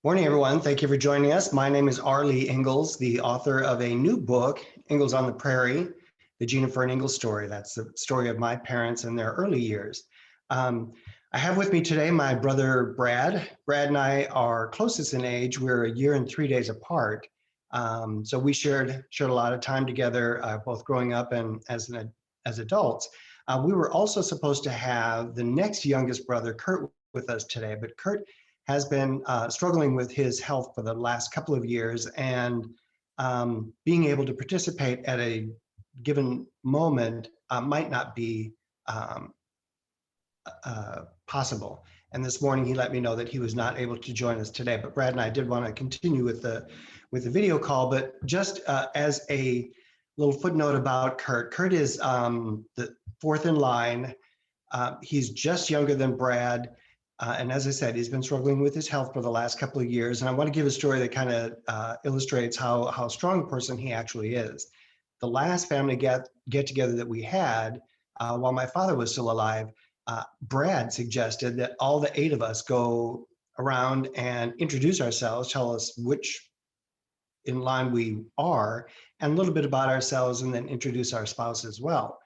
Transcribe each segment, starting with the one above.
Morning, everyone. Thank you for joining us. My name is Arlie Ingalls, the author of a new book, Ingalls on the Prairie, the Jennifer and Ingalls story. That's the story of my parents in their early years. I have with me today my brother, Brad. Brad and I are closest in age. We're a year and 3 days apart. So we shared a lot of time together, both growing up and as adults. We were also supposed to have the next youngest brother, Kurt, with us today, but Kurt has been struggling with his health for the last couple of years, and being able to participate at a given moment might not be possible. And this morning he let me know that he was not able to join us today. But Brad and I did want to continue with the video call. But just as a little footnote about Kurt, Kurt is the fourth in line. He's just younger than Brad. And as I said, he's been struggling with his health for the last couple of years. And I want to give a story that kind of illustrates how strong a person he actually is. The last family get together that we had, while my father was still alive, Brad suggested that all the 8 of us go around and introduce ourselves, tell us which in line we are, and a little bit about ourselves, and then introduce our spouse as well.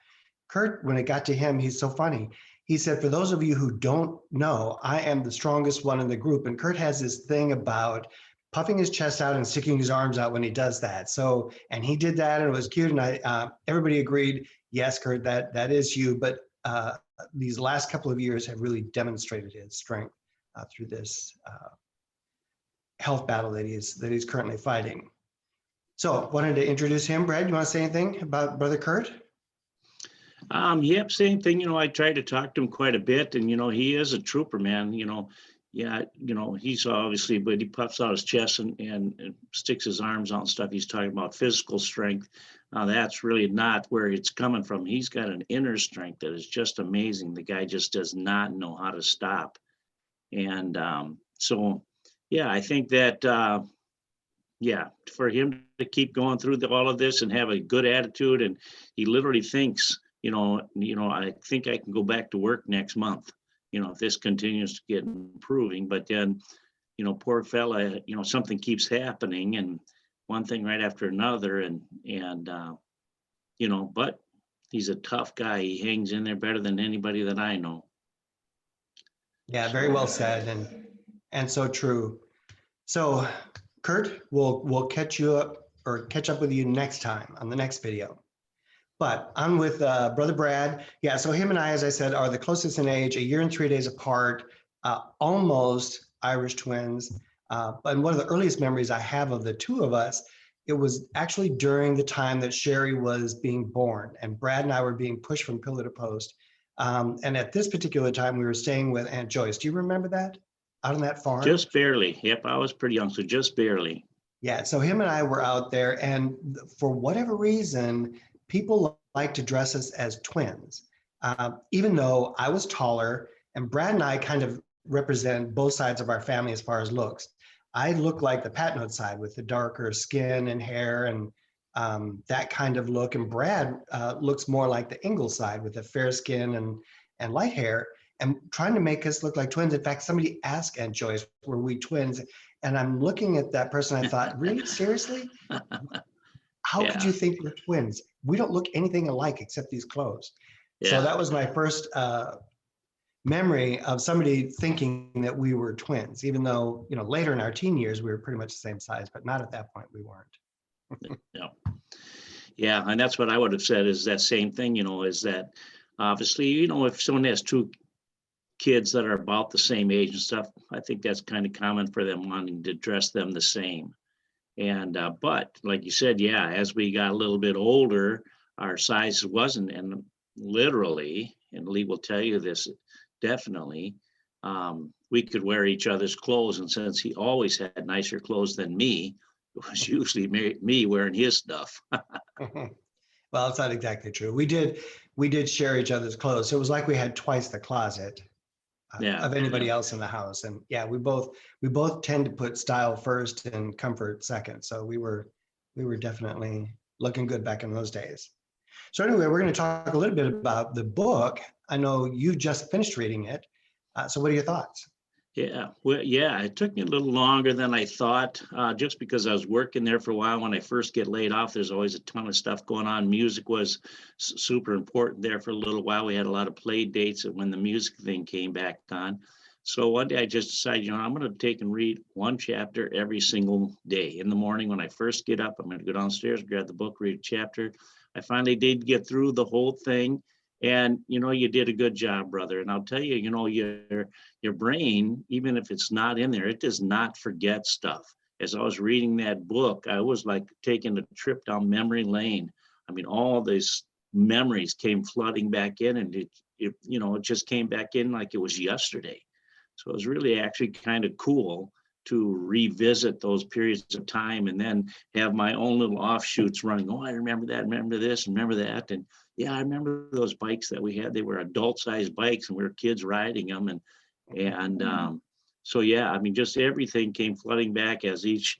Kurt, when it got to him, he's so funny. He said, for those of you who don't know, I am the strongest one in the group. And Kurt has this thing about puffing his chest out and sticking his arms out when he does that. So, and he did that and it was cute. And everybody agreed, yes, Kurt, that is you. But these last couple of years have really demonstrated his strength through this health battle that he's currently fighting. So wanted to introduce him. Brad, you want to say anything about Brother Kurt? Yep, same thing. I tried to talk to him quite a bit, and he is a trooper, man. He's obviously, but he puffs out his chest and sticks his arms out and stuff. He's talking about physical strength. That's really not where it's coming from. He's got an inner strength that is just amazing. The guy just does not know how to stop. And so, yeah, I think that, for him to keep going through all of this and have a good attitude, and he literally thinks, I think I can go back to work next month, if this continues to get improving. But then, poor fella, something keeps happening, and one thing right after another, but he's a tough guy. He hangs in there better than anybody that I know. Yeah, very well said, and so true. So, Kurt, we'll catch up with you next time on the next video. But I'm with Brother Brad. Yeah, so him and I, as I said, are the closest in age, a year and 3 days apart, almost Irish twins. But one of the earliest memories I have of the two of us, it was actually during the time that Sherry was being born, and Brad and I were being pushed from pillar to post. And at this particular time, we were staying with Aunt Joyce. Do you remember that? Out on that farm? Just barely. Yep, I was pretty young, so just barely. Yeah, so him and I were out there, and for whatever reason, people like to dress us as twins, even though I was taller, and Brad and I kind of represent both sides of our family as far as looks. I look like the Patnode side with the darker skin and hair and that kind of look, and Brad looks more like the Ingalls side with the fair skin and light hair, and trying to make us look like twins. In fact, somebody asked Aunt Joyce, were we twins? And I'm looking at that person, I thought, really, seriously? How could you think we're twins? We don't look anything alike except these clothes. Yeah. So that was my first memory of somebody thinking that we were twins, even though, later in our teen years, we were pretty much the same size, but not at that point, we weren't. Yeah, and that's what I would have said is that same thing, is that obviously, if someone has two kids that are about the same age and stuff, I think that's kind of common for them wanting to dress them the same. And but like you said, yeah, as we got a little bit older, our size wasn't, and literally, and Lee will tell you this definitely, we could wear each other's clothes, and since he always had nicer clothes than me, it was usually me wearing his stuff. Well, it's not exactly true. We did share each other's clothes, so it was like we had twice the closet of anybody else in the house. And yeah, we both tend to put style first and comfort second. So we were definitely looking good back in those days. So anyway, we're going to talk a little bit about the book. I know you just finished reading it. So what are your thoughts? Yeah, well, yeah, it took me a little longer than I thought, just because I was working there for a while. When I first get laid off, there's always a ton of stuff going on. Music was super important there for a little while. We had a lot of play dates when the music thing came back on. So one day I just decided, I'm going to take and read one chapter every single day. In the morning when I first get up, I'm going to go downstairs, grab the book, read a chapter. I finally did get through the whole thing. And, you did a good job, brother. And I'll tell you, your brain, even if it's not in there, it does not forget stuff. As I was reading that book, I was like taking a trip down memory lane. I mean, all these memories came flooding back in, and it just came back in like it was yesterday. So it was really actually kind of cool to revisit those periods of time and then have my own little offshoots running. Oh, I remember that, remember this, remember that. And yeah, I remember those bikes that we had. They were adult-sized bikes, and we were kids riding them. And so yeah, I mean, just everything came flooding back as each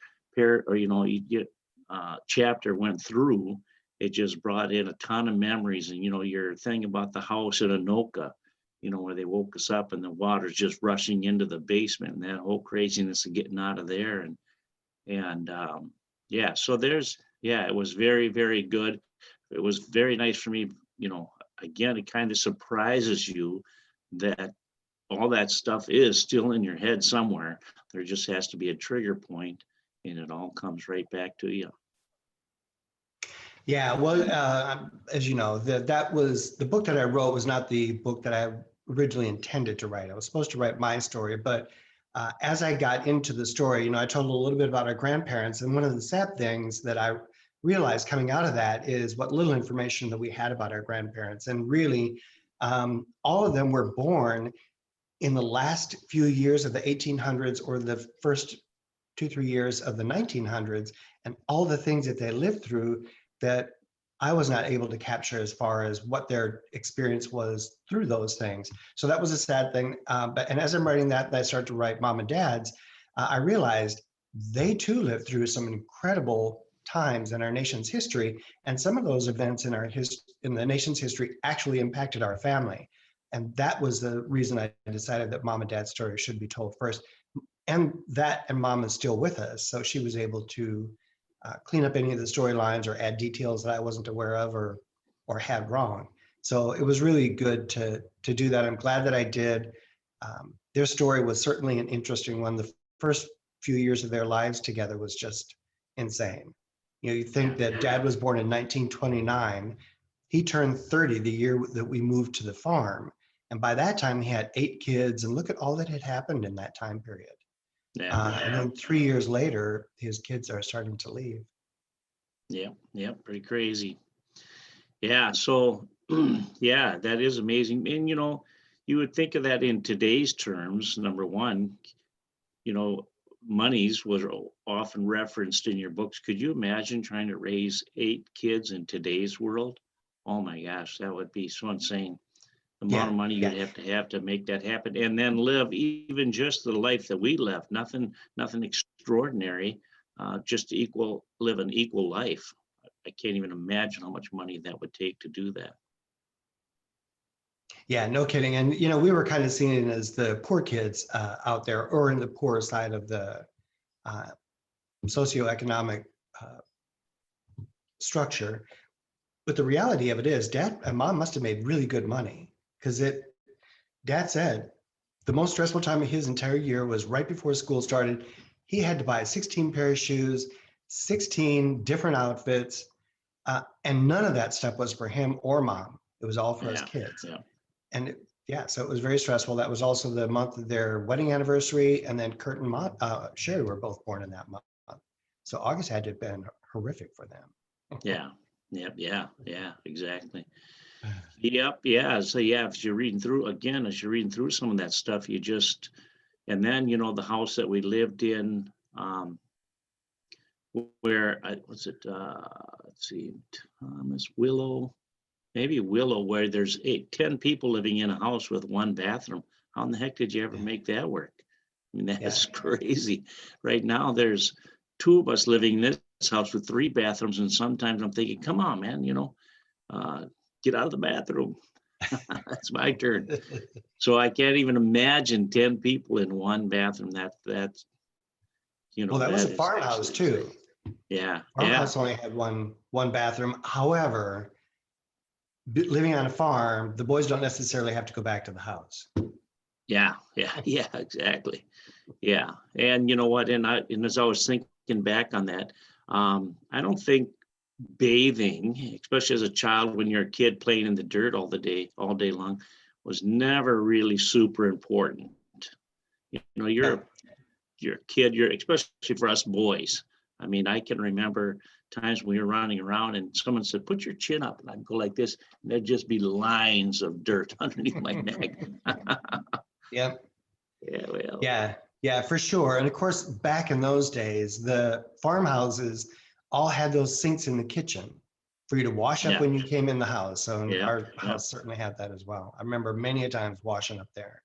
chapter went through. It just brought in a ton of memories. And your thing about the house in Anoka, where they woke us up and the water's just rushing into the basement, and that whole craziness of getting out of there. And yeah, so it was very, very good. It was very nice for me. Again, it kind of surprises you that all that stuff is still in your head somewhere. There just has to be a trigger point, and it all comes right back to you. Yeah, well, as you know, that was the book that I wrote was not the book that I originally intended to write. I was supposed to write my story, but as I got into the story, I told a little bit about our grandparents, and one of the sad things that I realized coming out of that is what little information that we had about our grandparents, and really, all of them were born in the last few years of the 1800s or the first 2-3 years of the 1900s, and all the things that they lived through that I was not able to capture as far as what their experience was through those things. So that was a sad thing. And as I'm writing that, and I start to write mom and dad's, I realized they too lived through some incredible times in our nation's history, and some of those events in in the nation's history actually impacted our family. And that was the reason I decided that mom and dad's story should be told first. And mom is still with us, so she was able to clean up any of the storylines or add details that I wasn't aware of or had wrong. So it was really good to do that. I'm glad that I did. Their story was certainly an interesting one. The first few years of their lives together was just insane. You think that dad was born in 1929. He turned 30 the year that we moved to the farm. And by that time, he had 8 kids, and look at all that had happened in that time period. And then 3 years later, his kids are starting to leave. Yeah, pretty crazy. Yeah, so yeah, that is amazing. And you would think of that in today's terms. Number one, monies was often referenced in your books. Could you imagine trying to raise 8 kids in today's world? Oh my gosh, that would be so insane. The amount of money you'd have to make that happen, and then live even just the life that we left. Nothing extraordinary, just to live an equal life. I can't even imagine how much money that would take to do that. Yeah, no kidding. And we were kind of seen as the poor kids out there, or in the poor side of the socioeconomic structure. But the reality of it is, dad and mom must have made really good money, because dad said the most stressful time of his entire year was right before school started. He had to buy 16 pair of shoes, 16 different outfits, and none of that stuff was for him or mom. It was all for us kids. Yeah. And so it was very stressful. That was also the month of their wedding anniversary, and then Kurt and Sherry were both born in that month. So August had to have been horrific for them. Yeah, exactly. Yep, yeah. So yeah, as you're reading through some of that stuff, and then the house that we lived in, where let's see, Thomas Willow, maybe Willow, where there's 10 people living in a house with one bathroom. How in the heck did you ever make that work? I mean, that's crazy. Right now, there's 2 of us living in this house with 3 bathrooms, and sometimes I'm thinking, come on, man, get out of the bathroom. That's my turn. So I can't even imagine 10 people in one bathroom. That's, Well, that was that a is farmhouse actually too. insane. Yeah, yeah, Farmhouse only had one bathroom. However, living on a farm, the boys don't necessarily have to go back to the house. yeah, yeah, yeah, exactly. Yeah. And you know what? And as I was thinking back on that, I don't think bathing, especially as a child when you're a kid playing in the dirt all day long, was never really super important. Yeah, You're a kid, you're especially for us boys. I mean, I can remember times when we were running around and someone said, "Put your chin up," and I'd go like this, and there'd just be lines of dirt underneath my neck. yeah, Yeah, well, yeah, for sure. And of course, back in those days, the farmhouses all had those sinks in the kitchen for you to wash up yeah, when you came in the house. So yeah, our yeah, house certainly had that as well. I remember many a times washing up there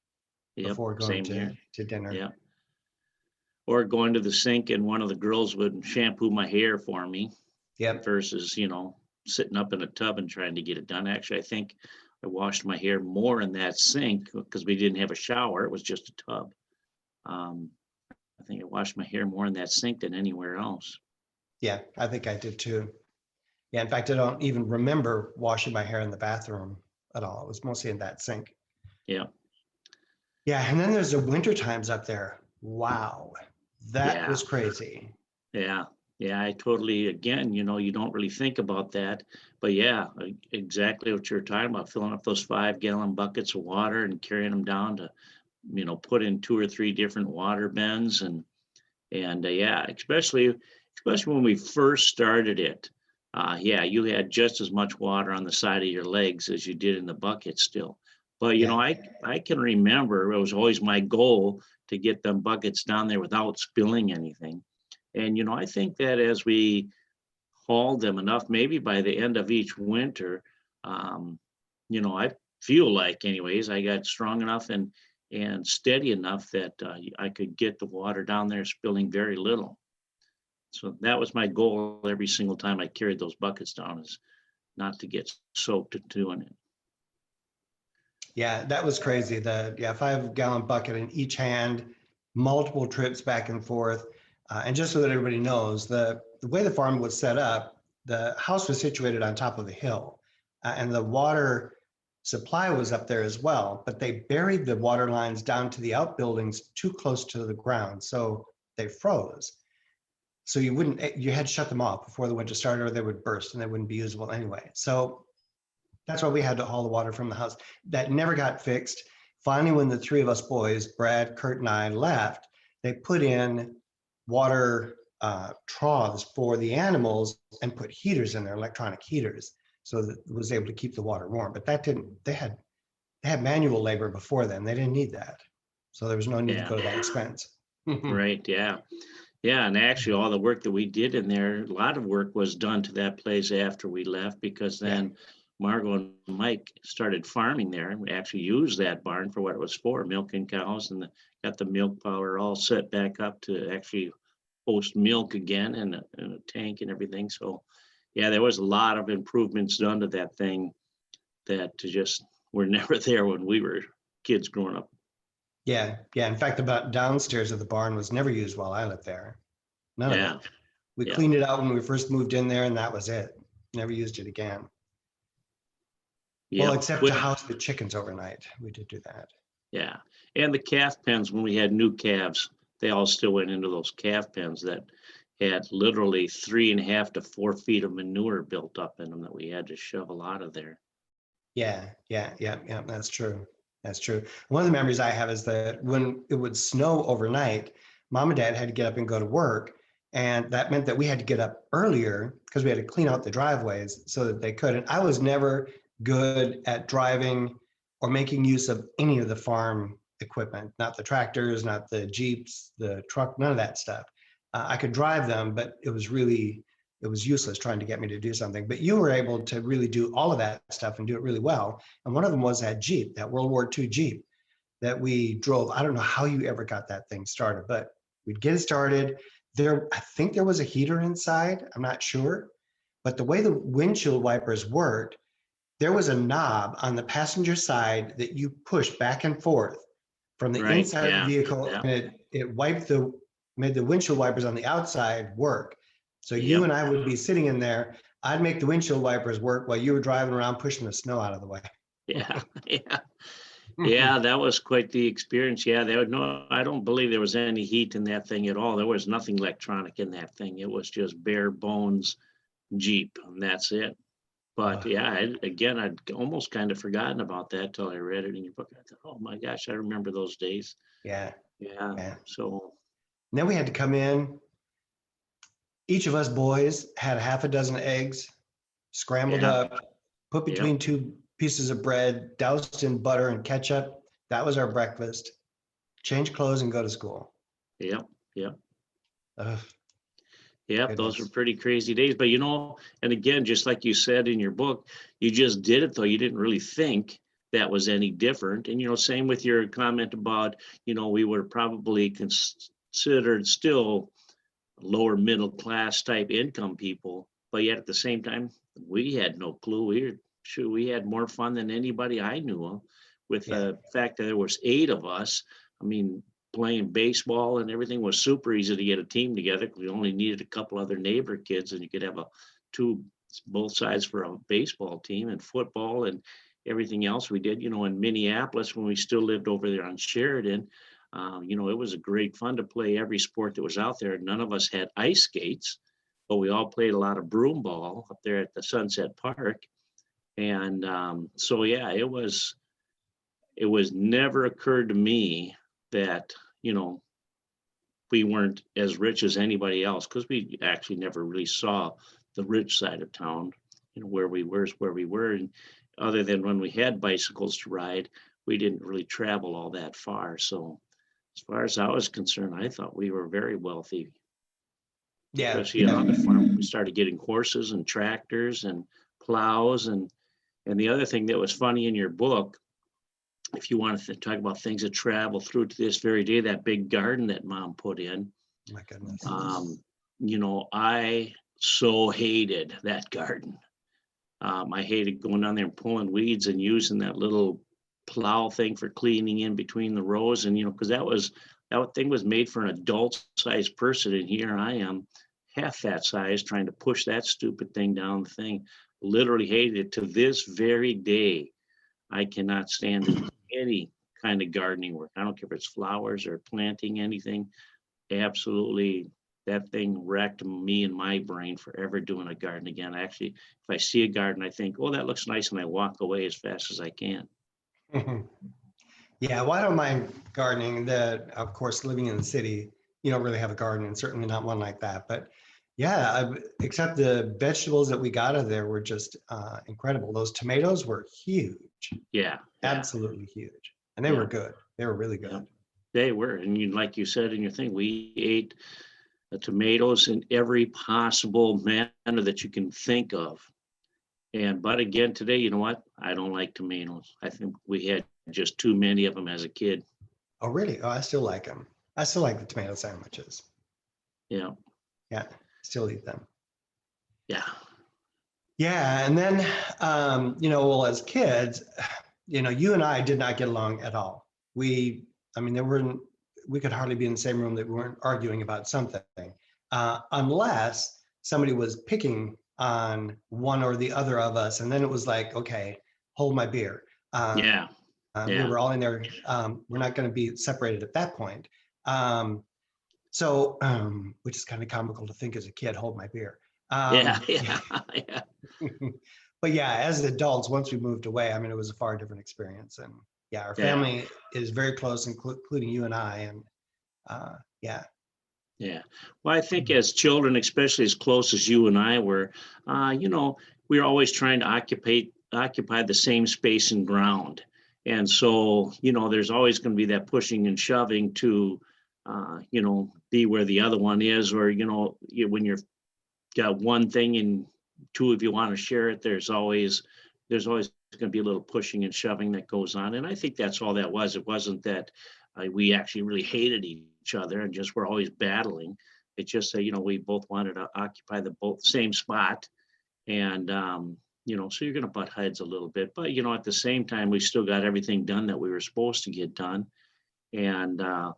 yep, before going same here. to dinner. Yeah. Or going to the sink and one of the girls would shampoo my hair for me Yep. versus, sitting up in a tub and trying to get it done. Actually, I think I washed my hair more in that sink because we didn't have a shower. It was just a tub. Um, I think I washed my hair more in that sink than anywhere else. Yeah, I think I did too. Yeah, in fact, I don't even remember washing my hair in the bathroom at all. It was mostly in that sink. Yeah, Yeah, and then there's the winter times up there. Wow, that yeah, was crazy. yeah, yeah. I totally, again, you don't really think about that. But yeah, exactly what you're talking about, filling up those 5-gallon buckets of water and carrying them down to, put in 2 or 3 different water bins and yeah, especially when we first started it. Yeah, you had just as much water on the side of your legs as you did in the bucket still. But Yeah, I can remember it was always my goal to get them buckets down there without spilling anything. And I think that as we hauled them enough, maybe by the end of each winter, um, I feel like anyways, I got strong enough and steady enough that I could get the water down there spilling very little. So that was my goal every single time I carried those buckets down, is not to get soaked doing it. yeah, that was crazy. The 5-gallon bucket in each hand, multiple trips back and forth. And just so that everybody knows, the way the farm was set up, the house was situated on top of a hill, and the water supply was up there as well. But they buried the water lines down to the outbuildings too close to the ground, so they froze. So you had to shut them off before the winter started, or they would burst and they wouldn't be usable anyway. So that's why we had to haul the water from the house. That never got fixed. Finally, when the three of us boys, Brad, Kurt, and I left, they put in water troughs for the animals and put heaters in there, electronic heaters, so that it was able to keep the water warm. But that didn't, they had manual labor before then. They didn't need that. So there was no need to Yeah, go to that expense. right. Yeah. Yeah. And actually, all the work that we did in there, a lot of work was done to that place after we left, because Yeah. then Margot and Mike started farming there. And we actually used that barn for what it was for, milking cows, and got the milk powder all set back up to actually host milk again, and a tank and everything. So, yeah, there was a lot of improvements done to that thing that just were never there when we were kids growing up. Yeah. Yeah. In fact, the downstairs of the barn was never used while I lived there. None of Yeah. it. We Yeah. cleaned it out when we first moved in there, and that was it. Never used it again. Well, Yep. except to house the chickens overnight. We did do that. Yeah. And the calf pens, when we had new calves, they all still went into those calf pens that had literally 3.5 to 4 feet of manure built up in them that we had to shovel out of there. Yeah, yeah. That's true. That's true. One of the memories I have is that when it would snow overnight, mom and dad had to get up and go to work. And that meant that we had to get up earlier because we had to clean out the driveways so that they could. And I was never good at driving or making use of any of the farm equipment, not the tractors, not the Jeeps, the truck, none of that stuff. I could drive them, but it was useless trying to get me to do something. But you were able to really do all of that stuff and do it really well. And one of them was that Jeep, that World War II Jeep that we drove. I don't know how you ever got that thing started, but we'd get it started. I think there was a heater inside. I'm not sure. But the way the windshield wipers worked, there was a knob on the passenger side that you push back and forth from the Right. inside of the Yeah. vehicle, Yeah. and it made the windshield wipers on the outside work. So you Yep. and I would be sitting in there. I'd make the windshield wipers work while you were driving around pushing the snow out of the way. Yeah. Yeah. Yeah, that was quite the experience. Yeah, I don't believe there was any heat in that thing at all. There was nothing electronic in that thing. It was just bare bones Jeep, and that's it. But yeah, again, I'd almost kind of forgotten about that till I read it in your book. I thought, oh my gosh, I remember those days. Yeah, Yeah. yeah. So And then we had to come in. Each of us boys had half a dozen eggs scrambled yeah, up, put yep, between two pieces of bread, doused in butter and ketchup. That was our breakfast. Change clothes and go to school. yep, yep. Ugh, Yep, those were goodness. pretty crazy days. But and again, just like you said in your book, you just did it though. You didn't really think that was any different. And same with your comment about, we were probably considered still lower middle class type income people, but yet at the same time, we had no clue. We had more fun than anybody I knew of, with Yeah. the fact that there was 8 of us. I mean, playing baseball and everything was super easy to get a team together. We only needed a couple other neighbor kids, and you could have both sides for a baseball team, and football and everything else we did. In Minneapolis, when we still lived over there on Sheridan, it was a great fun to play every sport that was out there. None of us had ice skates, but we all played a lot of broom ball up there at the Sunset Park. And so, yeah, it was never occurred to me that, we weren't as rich as anybody else, because we actually never really saw the rich side of town. Where we were is where we were. And other than when we had bicycles to ride, we didn't really travel all that far. So as far as I was concerned, I thought we were very wealthy, Yeah. especially on the farm. We started getting horses and tractors and plows. And the other thing that was funny in your book, if you want to talk about things that travel through to this very day, that big garden that Mom put in, My goodness. I so hated that garden. I hated going down there and pulling weeds and using that little plow thing for cleaning in between the rows. And, because that thing was made for an adult sized person. And here I am, half that size, trying to push that stupid thing down the thing. Literally hated it. To this very day, I cannot stand any kind of gardening work. I don't care if it's flowers or planting anything. Absolutely, that thing wrecked me and my brain for ever doing a garden again. Actually, if I see a garden, I think, oh, that looks nice, and I walk away as fast as I can. Yeah, well, I don't mind gardening. Of course, living in the city, you don't really have a garden, and certainly not one like that. But yeah, except the vegetables that we got out of there were just incredible. Those tomatoes were huge, Yeah, absolutely huge, and they yeah, were good. They were really yeah. good. They were, and like you said in your thing, we ate the tomatoes in every possible manner that you can think of. But again, today, you know what? I don't like tomatoes. I think we had just too many of them as a kid. Oh, really? Oh, I still like them. I still like the tomato sandwiches. Yeah, Yeah, still eat them. yeah, Yeah, and then well, as kids, you and I did not get along at all. I mean, we could hardly be in the same room that we weren't arguing about something, unless somebody was picking on one or the other of us, and then it was like, okay, hold my beer. yeah, We yeah, were all in there. We're not going to be separated at that point. Which is kind of comical to think as a kid, hold my beer. yeah, yeah, yeah. But yeah, as adults, once we moved away, I mean, it was a far different experience. And yeah, our Yeah. family is very close, including you and I. And yeah. Yeah. Well, I think as children, especially as close as you and I were, we were always trying to occupy the same space and ground. And so, there's always going to be that pushing and shoving to, be where the other one is, or, when you're got one thing and two of you want to share it, there's always going to be a little pushing and shoving that goes on. And I think that's all that was. It wasn't that we actually really hated each other and just were always battling. It's just that, we both wanted to occupy the both same spot. And, so you're going to butt heads a little bit, but, at the same time, we still got everything done that we were supposed to get done. And, the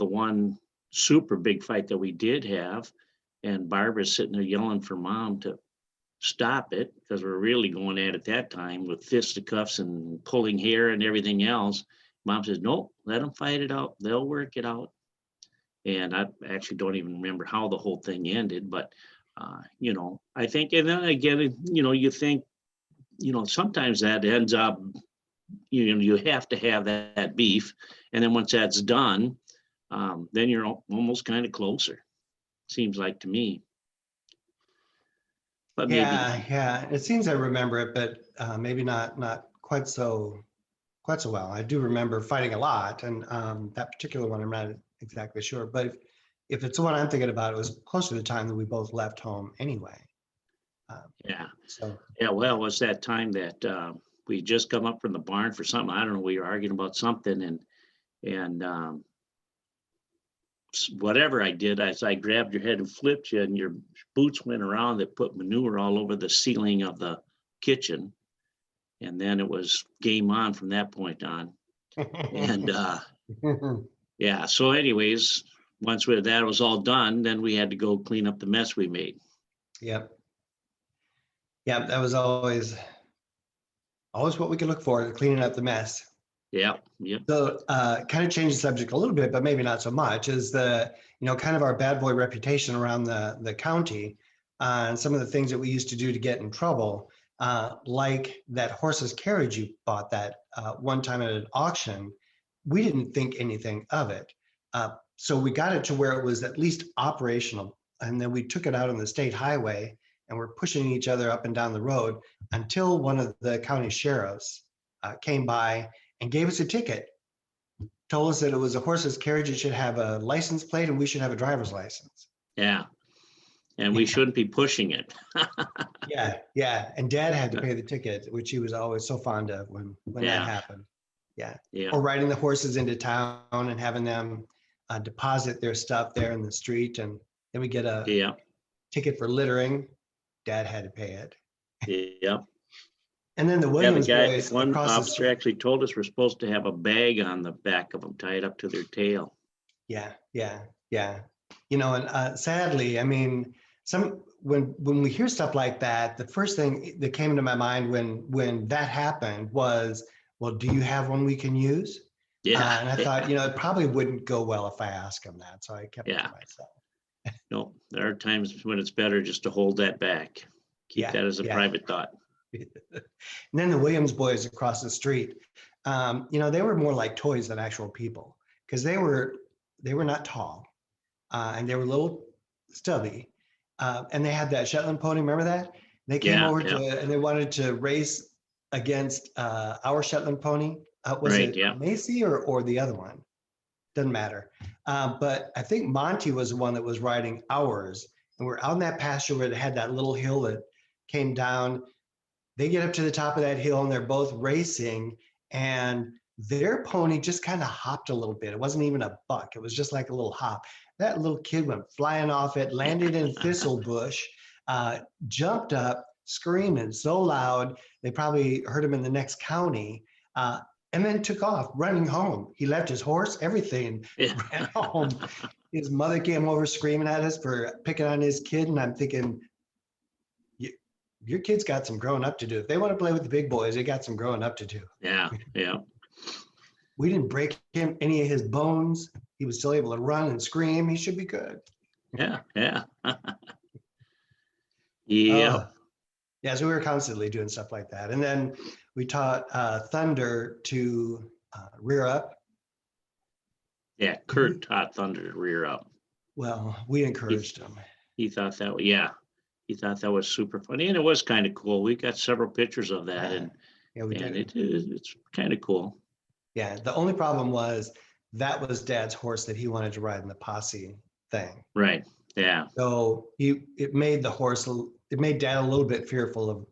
one super big fight that we did have, and Barbara's sitting there yelling for Mom to stop it because we're really going at it that time with fisticuffs and pulling hair and everything else. Mom says, nope, let them fight it out. They'll work it out. And I actually don't even remember how the whole thing ended, but, I think, and then again, you think, sometimes that ends up, you have to have that beef. And then once that's done, then you're almost kind of closer, seems like to me. But maybe not. Yeah. It seems I remember it, but maybe not quite so well. I do remember fighting a lot, and that particular one I'm not exactly sure. But if it's the one I'm thinking about, it was close to the time that we both left home anyway. Yeah. So Yeah. Well, it was that time that we just come up from the barn for something. I don't know. We were arguing about something, and whatever I did, as I grabbed your head and flipped you, and your boots went around that put manure all over the ceiling of the kitchen. And then it was game on from that point on. And yeah, so anyways, once that was all done, then we had to go clean up the mess we made. Yep. That was always what we could look for, cleaning up the mess. Yeah. So kind of change the subject a little bit, but maybe not so much, is the, kind of our bad boy reputation around the county, and some of the things that we used to do to get in trouble, like that horse's carriage you bought that one time at an auction. We didn't think anything of it. So we got it to where it was at least operational. And then we took it out on the state highway and we're pushing each other up and down the road until one of the county sheriffs came by and gave us a ticket, told us that it was a horse's carriage. It should have a license plate and we should have a driver's license. Yeah. And we shouldn't be pushing it. Yeah. And Dad had to pay the ticket, which he was always so fond of when that happened. Yeah. Or riding the horses into town and having them deposit their stuff there in the street. And then we get a ticket for littering. Dad had to pay it. Yeah. And then the Williams boys. One officer actually told us we're supposed to have a bag on the back of them tied up to their tail. Yeah. And sadly, I mean, when we hear stuff like that, the first thing that came into my mind when that happened was, well, do you have one we can use? Yeah. And I thought, it probably wouldn't go well if I asked him that. So I kept it to myself. No, there are times when it's better just to hold that back. Keep that as a private thought. And then the Williams boys across the street, they were more like toys than actual people, because they were not tall, and they were a little stubby, and they had that Shetland pony. Remember that? They came over and they wanted to race against our Shetland pony. Was it Macy or the other one? Doesn't matter. But I think Monty was the one that was riding ours, and we're out in that pasture where they had that little hill that came down. They get up to the top of that hill and they're both racing, and their pony just kind of hopped a little bit. It wasn't even a buck. It was just like a little hop. That little kid went flying off it, landed in a thistle bush, jumped up, screaming so loud, they probably heard him in the next county, and then took off running home. He left his horse, everything, ran home. His mother came over screaming at us for picking on his kid. And I'm thinking, your kid's got some growing up to do. If they want to play with the big boys, they got some growing up to do. Yeah. We didn't break him any of his bones. He was still able to run and scream. He should be good. Yeah. So we were constantly doing stuff like that. And then we taught Thunder to rear up. Yeah, Kurt taught Thunder to rear up. Well, we encouraged him. He thought that, he thought that was super funny, and it was kind of cool. We got several pictures of that, and it's kind of cool. Yeah, the only problem was that was Dad's horse that he wanted to ride in the posse thing. Right. Yeah. So it made Dad a little bit fearful of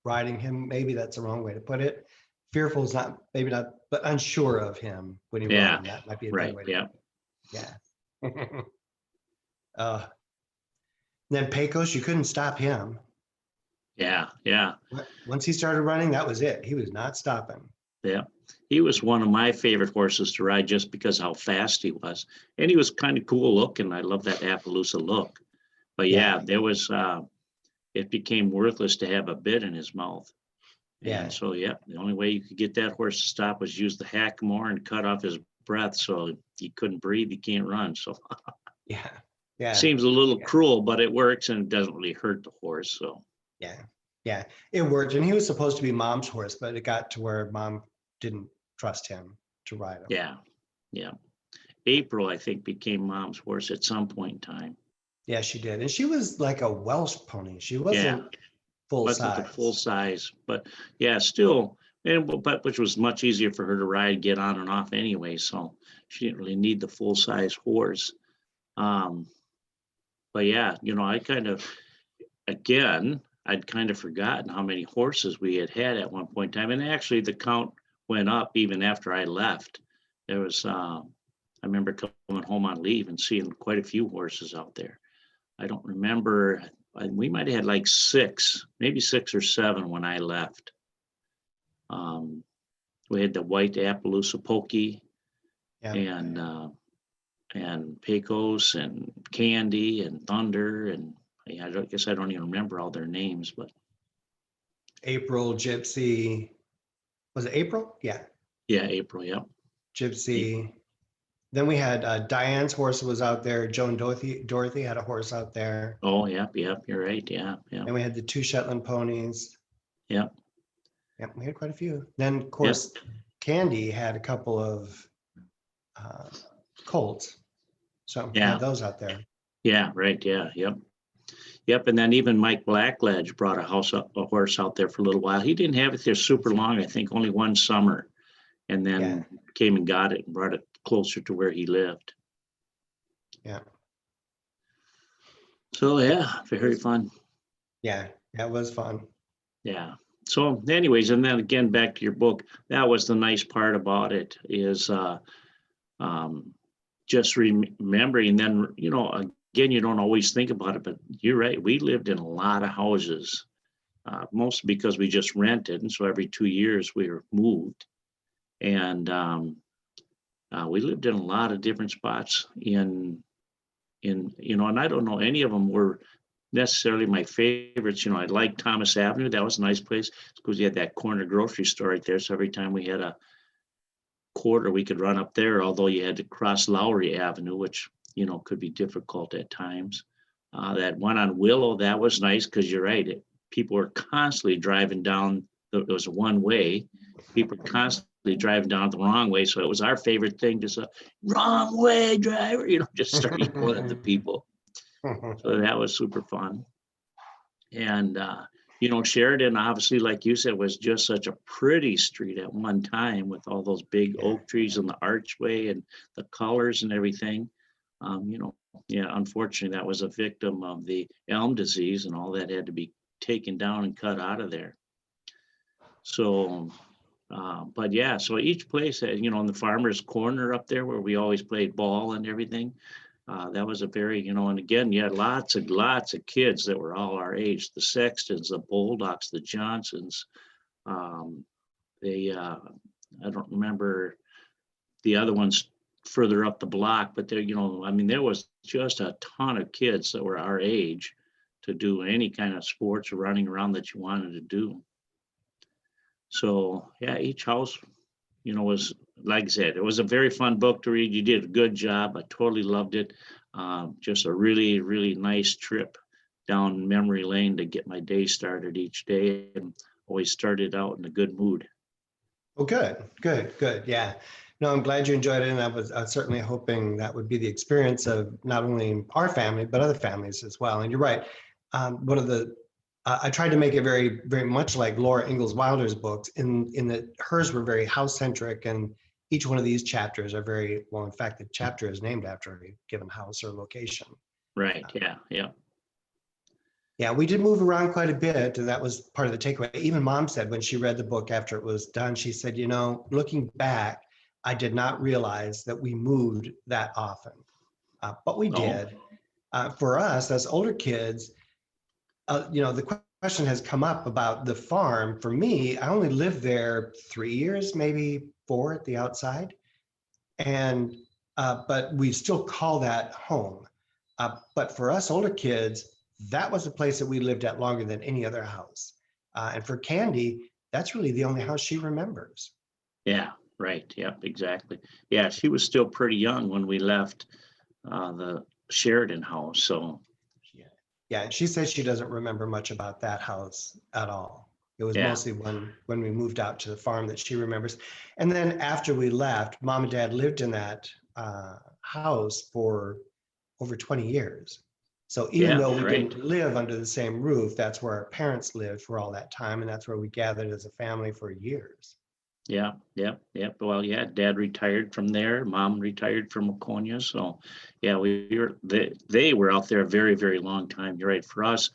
riding him. Maybe that's the wrong way to put it. Fearful is maybe not, but unsure of him when he rode him. That might be a better way to put it. Yeah. Then Pecos, you couldn't stop him. Yeah. Once he started running, that was it. He was not stopping. Yeah. He was one of my favorite horses to ride just because how fast he was. And he was kind of cool looking. I love that Appaloosa look. But yeah, there was, it became worthless to have a bit in his mouth. Yeah. And so, yeah, the only way you could get that horse to stop was use the hack more and cut off his breath so he couldn't breathe, he can't run. So Yeah. seems a little cruel, but it works and it doesn't really hurt the horse. So yeah, it worked. And he was supposed to be Mom's horse, but it got to where Mom didn't trust him to ride him. Yeah. April, I think, became Mom's horse at some point in time. Yeah, she did. And she was like a Welsh pony. She wasn't full Wasn't size. the full size, but yeah, still, but which was much easier for her to ride, get on and off anyway. So she didn't really need the full size horse. But yeah, I'd kind of forgotten how many horses we had at one point in time. And actually the count went up even after I left. There was, I remember coming home on leave and seeing quite a few horses out there. I don't remember, we might have had like maybe 6 or 7 when I left. We had the white Appaloosa Pokey and Pecos and Candy and Thunder, and I guess I don't even remember all their names, but April, Gypsy. Was it April? Yeah, April. Yep. Gypsy. Then we had Diane's horse was out there. Joan Dorothy had a horse out there. Oh, yep. You're right. Yeah. And we had the 2 Shetland ponies. Yep. Yep, we had quite a few. Then, of course, Candy had a couple of colts. So we had those out there. Yeah, right. Yeah, yep. And then even Mike Blackledge brought a horse out there for a little while. He didn't have it there super long. I think only one summer, and then came and got it and brought it closer to where he lived. Yeah. So very fun. Yeah, it was fun. Yeah. So anyways, and then again, back to your book, that was the nice part about it is just remembering. Then, again, you don't always think about it, but you're right. We lived in a lot of houses, mostly because we just rented. And so every 2 years we were moved. And we lived in a lot of different spots and I don't know, any of them were necessarily my favorites. I liked Thomas Avenue. That was a nice place because you had that corner grocery store right there. So every time we had a quarter, we could run up there, although you had to cross Lowry Avenue, which, could be difficult at times. That one on Willow, that was nice because you're right. People were constantly driving down. It was one way. People were constantly driving down the wrong way. So it was our favorite thing to say, wrong way, driver, just start yelling at the people. So that was super fun. And, Sheridan, obviously, like you said, was just such a pretty street at one time with all those big oak trees and the archway and the colors and everything. Unfortunately, that was a victim of the elm disease and all that had to be taken down and cut out of there. So, so each place had, in the farmer's corner up there where we always played ball and everything. That was a very, and again, you had lots of kids that were all our age, the Sextons, the Bulldogs, the Johnsons. I don't remember the other ones further up the block, but there, there was just a ton of kids that were our age to do any kind of sports or running around that you wanted to do. So each house, was, like I said, it was a very fun book to read. You did a good job. I totally loved it. Just a really, really nice trip down memory lane to get my day started each day, and always started out in a good mood. Well, good. Yeah. No, I'm glad you enjoyed it. And I was certainly hoping that would be the experience of not only our family, but other families as well. And you're right. I tried to make it very, very much like Laura Ingalls Wilder's books in that hers were very house centric, and each one of these chapters are very, well, in fact, the chapter is named after a given house or location. Right. Yeah. Yeah, we did move around quite a bit, and that was part of the takeaway. Even Mom said when she read the book after it was done, she said, looking back, I did not realize that we moved that often, but we did. For us as older kids, the question has come up about the farm. For me, I only lived there 3 years, maybe 4 at the outside. And, but we still call that home. But for us older kids, that was a place that we lived at longer than any other house. And for Candy, that's really the only house she remembers. Yeah, right. Yep, exactly. Yeah, she was still pretty young when we left the Sheridan house. So Yeah. Yeah. And she says she doesn't remember much about that house at all. It was yeah, mostly when we moved out to the farm that she remembers. And then after we left, mom and dad lived in that house for over 20 years. So even yeah, though we right. didn't live under the same roof, that's where our parents lived for all that time. And that's where we gathered as a family for years. Yeah, yeah, yeah. Well, yeah, dad retired from there, mom retired from Waconia. So yeah, they were out there a very, very long time. You're right. For us,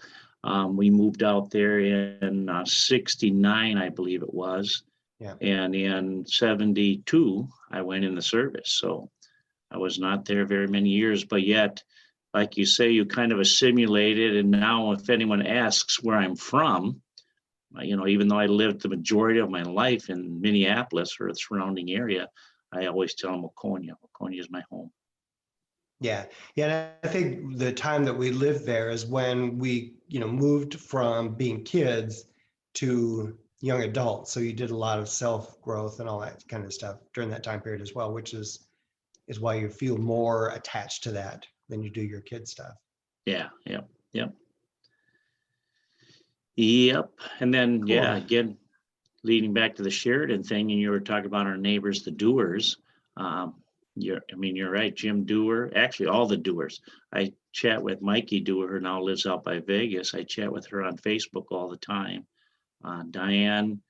we moved out there in 69, I believe it was. Yeah. And in 72, I went in the service. So I was not there very many years, but yet, like you say, you kind of assimilated. And now if anyone asks where I'm from, even though I lived the majority of my life in Minneapolis or the surrounding area, I always tell them Waconia. Waconia is my home. Yeah. Yeah. And I think the time that we lived there is when we, moved from being kids to young adults. So you did a lot of self growth and all that kind of stuff during that time period as well, which is why you feel more attached to that than you do your kid stuff. Yeah, yep, yep, yep. And then, yeah, Cool. again, leading back to the Sheridan thing, and you were talking about our neighbors, the Dewars. You're right, Jim Dewar, actually all the Dewars. I chat with Mikey Dewar, who now lives out by Vegas. I chat with her on Facebook all the time. Diane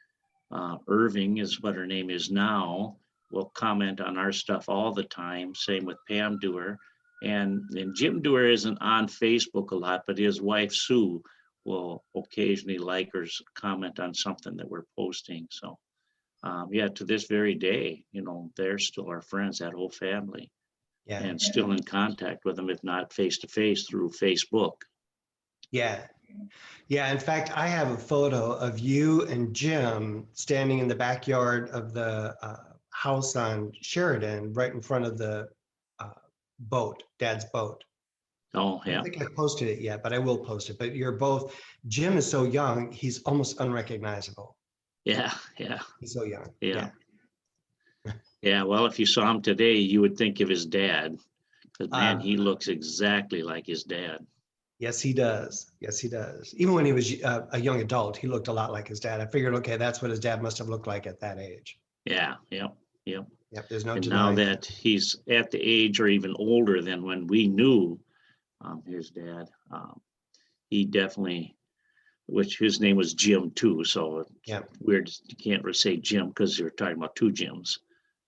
Irving is what her name is now, will comment on our stuff all the time. Same with Pam Dewar. And Jim Dewar isn't on Facebook a lot, but his wife Sue will occasionally like or comment on something that we're posting. So yeah, to this very day, they're still our friends, that whole family, Yeah. and still in contact with them, if not face to face through Facebook. Yeah. Yeah. In fact, I have a photo of you and Jim standing in the backyard of the house on Sheridan, right in front of the uh, boat, Dad's boat. Oh I don't yeah, think I posted it yet, but I will post it. But you're both, Jim is so young, he's almost unrecognizable. yeah, yeah, He's so young. yeah, Yeah. yeah. Well, if you saw him today, you would think of his dad, because man, Uh, he looks exactly like his dad. yes, he does. Yes, he does. Even when he was a young adult, he looked a lot like his dad. I figured, okay, that's what his dad must have looked like at that age. Yeah, yep, yep. Yep, there's no And now denying that. that he's at the age or even older than when we knew his dad, he definitely, which his name was Jim too. So it's Yep. weird. You can't really say Jim because you're talking about two Jims.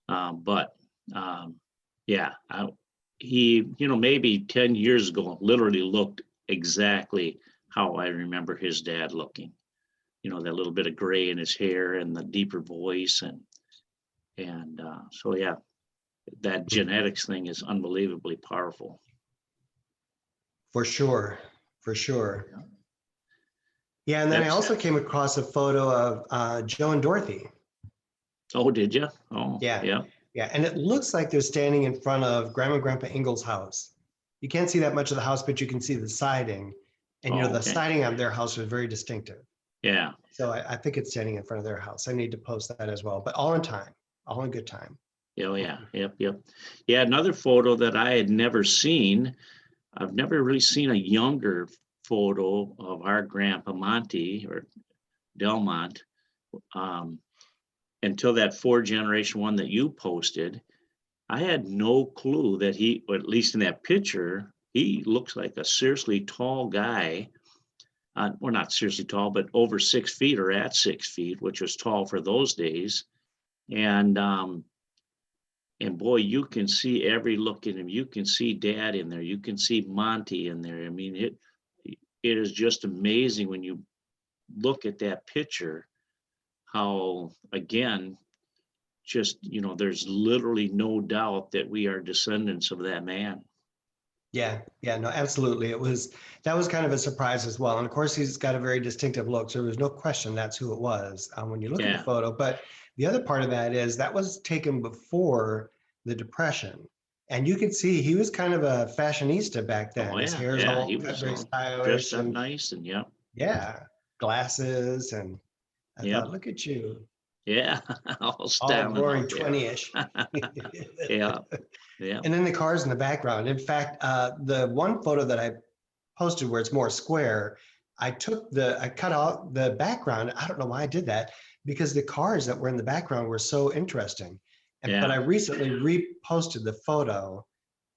But yeah, he, maybe 10 years ago, literally looked exactly how I remember his dad looking. That little bit of gray in his hair and the deeper voice. And so, yeah, that genetics thing is unbelievably powerful. For sure. For sure. Yeah, and then I That's, also came across a photo of Joe and Dorothy. oh, did you? Oh, Yeah. yeah. Yeah, and it looks like they're standing in front of Grandma and Grandpa Ingalls' house. You can't see that much of the house, but you can see the siding. And Oh, the okay. siding on their house was very distinctive. Yeah. So I think it's standing in front of their house. I need to post that as well, but all in time, all in good time. Oh, yeah. Yep. Yep. Yeah. Another photo that I had never seen. I've never really seen a younger photo of our grandpa Monty or Delmont um, until that 4th-generation one that you posted. I had no clue that he, or at least in that picture, he looks like a seriously tall guy. Well, not seriously tall, but over 6 feet or at 6 feet, which was tall for those days. And boy, you can see every look in him. You can see Dad in there. You can see Monty in there. I mean, it is just amazing when you look at that picture, how again, just there's literally no doubt that we are descendants of that man. Yeah, yeah, no, absolutely. That was kind of a surprise as well. And of course, he's got a very distinctive look. So there's no question that's who it was when you look at the Yeah. photo. But the other part of that is that was taken before the Depression. And you could see he was kind of a fashionista back Oh then. His yeah, hair's yeah. all He cut was very all dressed stylish up and nice and yeah, yeah, glasses. And I yeah, thought, look at you, yeah. All all styling roaring out there. 20-ish. Yeah, yeah, And then the cars in the background. In fact, the one photo that I posted where it's more square, I cut out the background. I don't know why I did that because the cars that were in the background were so interesting. But I yeah. recently reposted the photo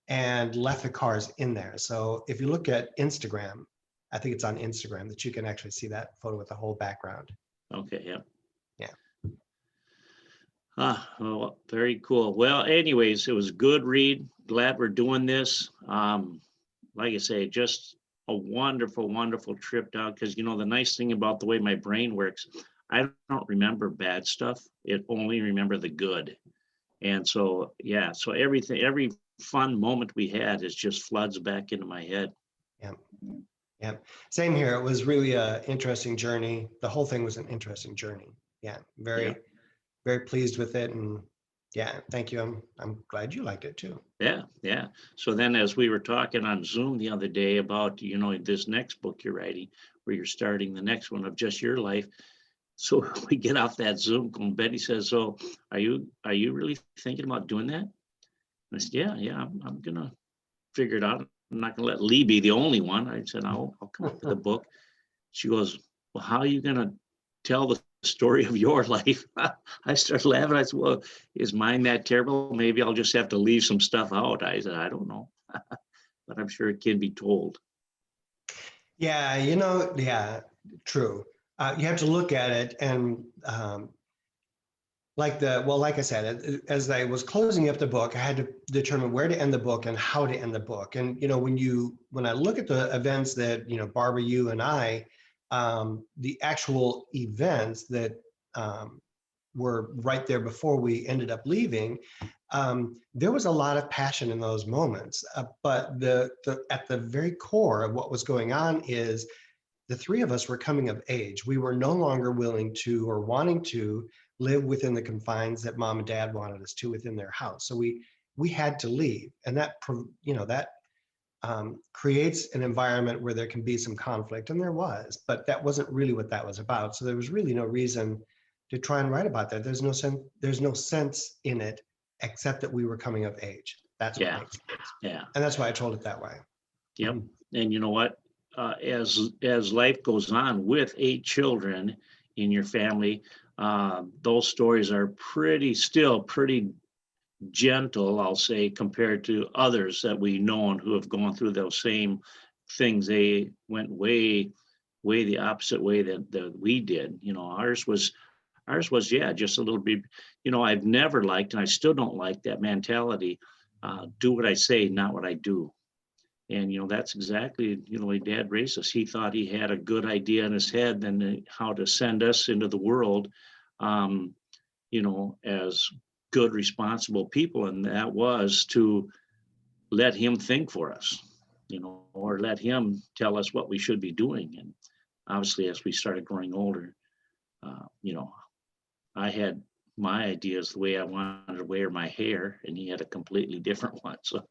and left the cars in there. So if you look at Instagram, I think it's on Instagram that you can actually see that photo with the whole background. Okay, yeah. Yeah. Ah, well, very cool. Well, anyways, it was a good read. Glad we're doing this. Like I say, just a wonderful, wonderful trip down. Because the nice thing about the way my brain works, I don't remember bad stuff. It only remember the good. And so, yeah, so everything, every fun moment we had is just floods back into my head. Yeah. Yeah. Same here. It was really a interesting journey. The whole thing was an interesting journey. Yeah. Yeah. Very pleased with it. And yeah, thank you. I'm glad you liked it too. Yeah, yeah. So then, as we were talking on Zoom the other day about, this next book you're writing, where you're starting the next one of just your life. So we get off that Zoom call, and Betty says, "So, are you really thinking about doing that?" And I said, "Yeah, I'm gonna figure it out. I'm not gonna let Lee be the only one." I said, "I'll come up with a book." She goes, "Well, how are you gonna tell the story of your life?" I started laughing. I said, "Well, is mine that terrible? Maybe I'll just have to leave some stuff out." I said, "I don't know, but I'm sure it can be told." Yeah, yeah, true. You have to look at it and like I said, as I was closing up the book, I had to determine where to end the book and how to end the book. And when I look at the events that Barbara, you and I, the actual events that were right there before we ended up leaving, there was a lot of passion in those moments. But at the very core of what was going on is the three of us were coming of age. We were no longer willing to or wanting to live within the confines that mom and dad wanted us to within their house. So we had to leave, and that creates an environment where there can be some conflict, and there was, but that wasn't really what that was about. So there was really no reason to try and write about that. There's no sense. There's no sense in it except that we were coming of age. That's what Yeah, makes sense, yeah, and that's why I told it that way. yep. And you know what? As life goes on with 8 children in your family, those stories are still pretty gentle, I'll say, compared to others that we know and who have gone through those same things. They went way, way the opposite way that we did. Ours was, yeah, just a little bit. I've never liked, and I still don't like that mentality. Do what I say, not what I do. And that's exactly the way Dad raised us. He thought he had a good idea in his head, then how to send us into the world. Um, as good, responsible people. And that was to let him think for us, or let him tell us what we should be doing. And obviously, as we started growing older, uh, you know, I had my ideas the way I wanted to wear my hair, and he had a completely different one. So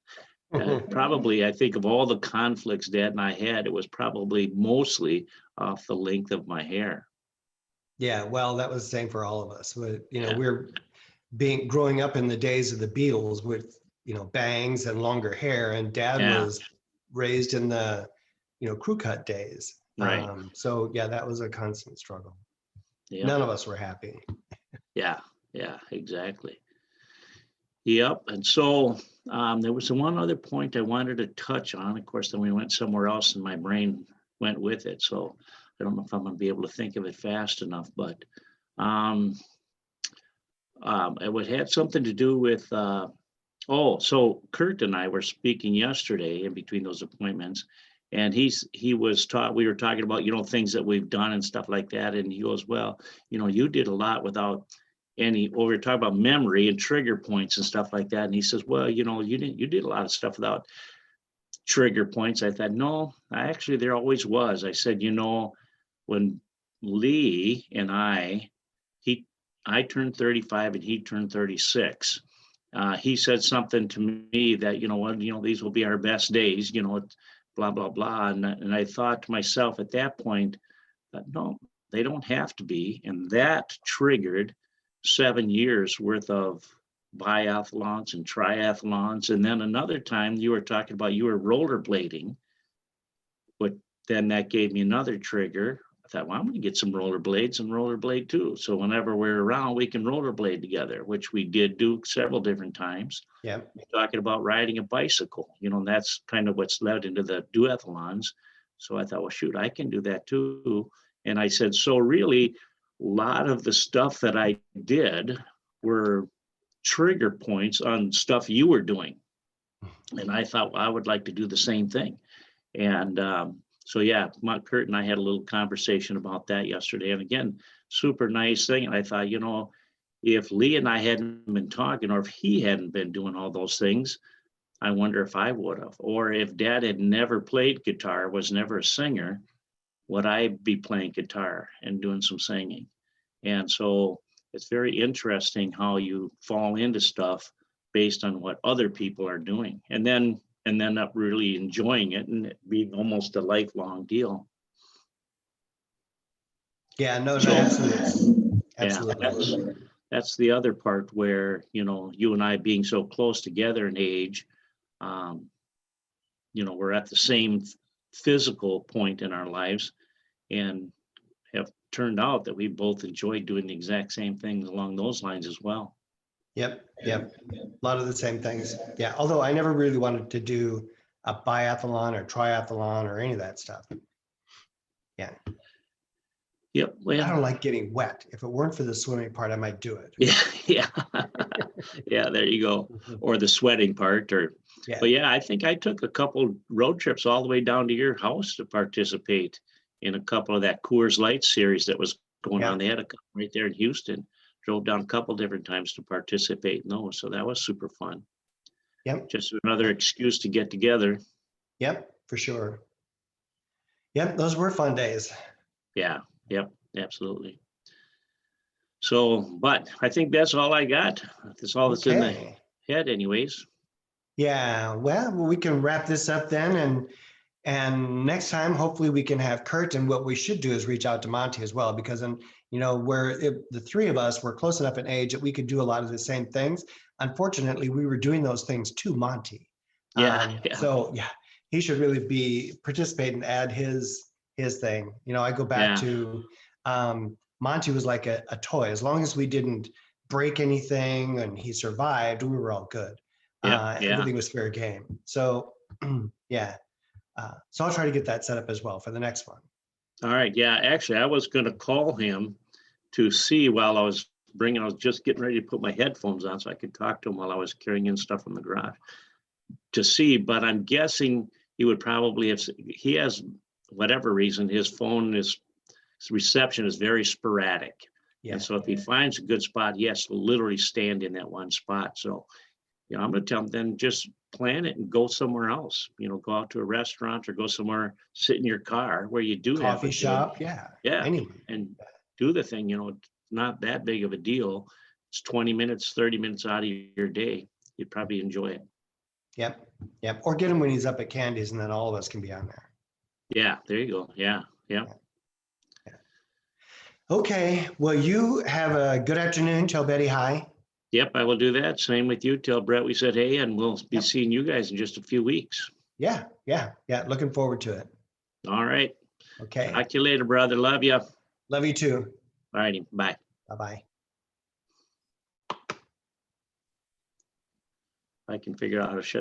probably, I think of all the conflicts Dad and I had, it was probably mostly off the length of my hair. Yeah, well, that was the same for all of us. Yeah, We're growing up in the days of the Beatles with bangs and longer hair, and Dad yeah, was raised in the crew cut days. right. So yeah, that was a constant struggle. Yep. None of us were happy. Yeah, yeah, exactly. Yep. And so there was one other point I wanted to touch on. Of course, then we went somewhere else and my brain went with it. So I don't know if I'm going to be able to think of it fast enough, but um, it would had something to do with, so Kurt and I were speaking yesterday in between those appointments. And he was taught, we were talking about, things that we've done and stuff like that. And he goes, well, you did a lot without we were talking about memory and trigger points and stuff like that. And he says, well, you did a lot of stuff without trigger points. I thought, no, actually there always was. I said, when Lee and I turned 35 and he turned 36. He said something to me that, these will be our best days, blah, blah, blah. And I thought to myself at that point that, no, they don't have to be. And that triggered 7 years worth of biathlons and triathlons. And then another time you were talking about you were rollerblading, but then that gave me another trigger. I thought, well, I'm going to get some rollerblades and rollerblade too. So whenever we're around, we can rollerblade together, which we did do several different times. Yeah. Talking about riding a bicycle, and that's kind of what's led into the duathlons. So I thought, well, shoot, I can do that too. And I said, so really, a lot of the stuff that I did were trigger points on stuff you were doing. And I thought, well, I would like to do the same thing. And so, yeah, Kurt and I had a little conversation about that yesterday. And again, super nice thing. And I thought, if Lee and I hadn't been talking, or if he hadn't been doing all those things, I wonder if I would have. Or if Dad had never played guitar, was never a singer, would I be playing guitar and doing some singing? And so it's very interesting how you fall into stuff based on what other people are doing. And then not really enjoying it and it being almost a lifelong deal. Yeah, no, absolutely. Yeah, that's the other part where, you and I being so close together in age, we're at the same physical point in our lives and have turned out that we both enjoy doing the exact same things along those lines as well. Yep. A lot of the same things. Yeah. Although I never really wanted to do a biathlon or triathlon or any of that stuff. Yeah. Yep. Well, I don't like getting wet. If it weren't for the swimming part, I might do it. Yeah. Yeah. There you go. Or the sweating part. But yeah, I think I took a couple road trips all the way down to your house to participate in a couple of that Coors Light series that was going on. They had a couple right there in Houston. Drove down a couple different times to participate in those. So that was super fun. Yep. Just another excuse to get together. Yep, for sure. Yep, those were fun days. Yeah, yep, absolutely. So, but I think that's all I got. That's all that's in the head anyways. Yeah, well, we can wrap this up then. And next time, hopefully we can have Kurt, and what we should do is reach out to Monty as well, because then, the three of us were close enough in age that we could do a lot of the same things. Unfortunately, we were doing those things to Monty. So yeah, he should really be participate and add his thing. I go back to Monty was like a toy. As long as we didn't break anything and he survived, we were all good. Everything was fair game. So yeah. So I'll try to get that set up as well for the next one. All right. Yeah. Actually, I was going to call him to see while I was just getting ready to put my headphones on so I could talk to him while I was carrying in stuff from the garage to see. But I'm guessing he would probably he has whatever reason, his reception is very sporadic. Yeah. And so if he finds a good spot, he has to literally stand in that one spot. So, I'm going to tell him then just plan it and go somewhere else, go out to a restaurant or go somewhere, sit in your car where you do coffee shop. Yeah. Anyway. And do the thing, it's not that big of a deal. It's 20 minutes, 30 minutes out of your day. You'd probably enjoy it. Yep. Or get him when he's up at Candy's and then all of us can be on there. Yeah. There you go. Yeah. Okay. Well, you have a good afternoon. Tell Betty hi. Yep, I will do that. Same with you. Tell Brett we said hey, and we'll be seeing you guys in just a few weeks. Yeah. Looking forward to it. All right. Okay. Talk to you later, brother. Love you. Love you too. All righty. Bye. Bye-bye. I can figure out how to shut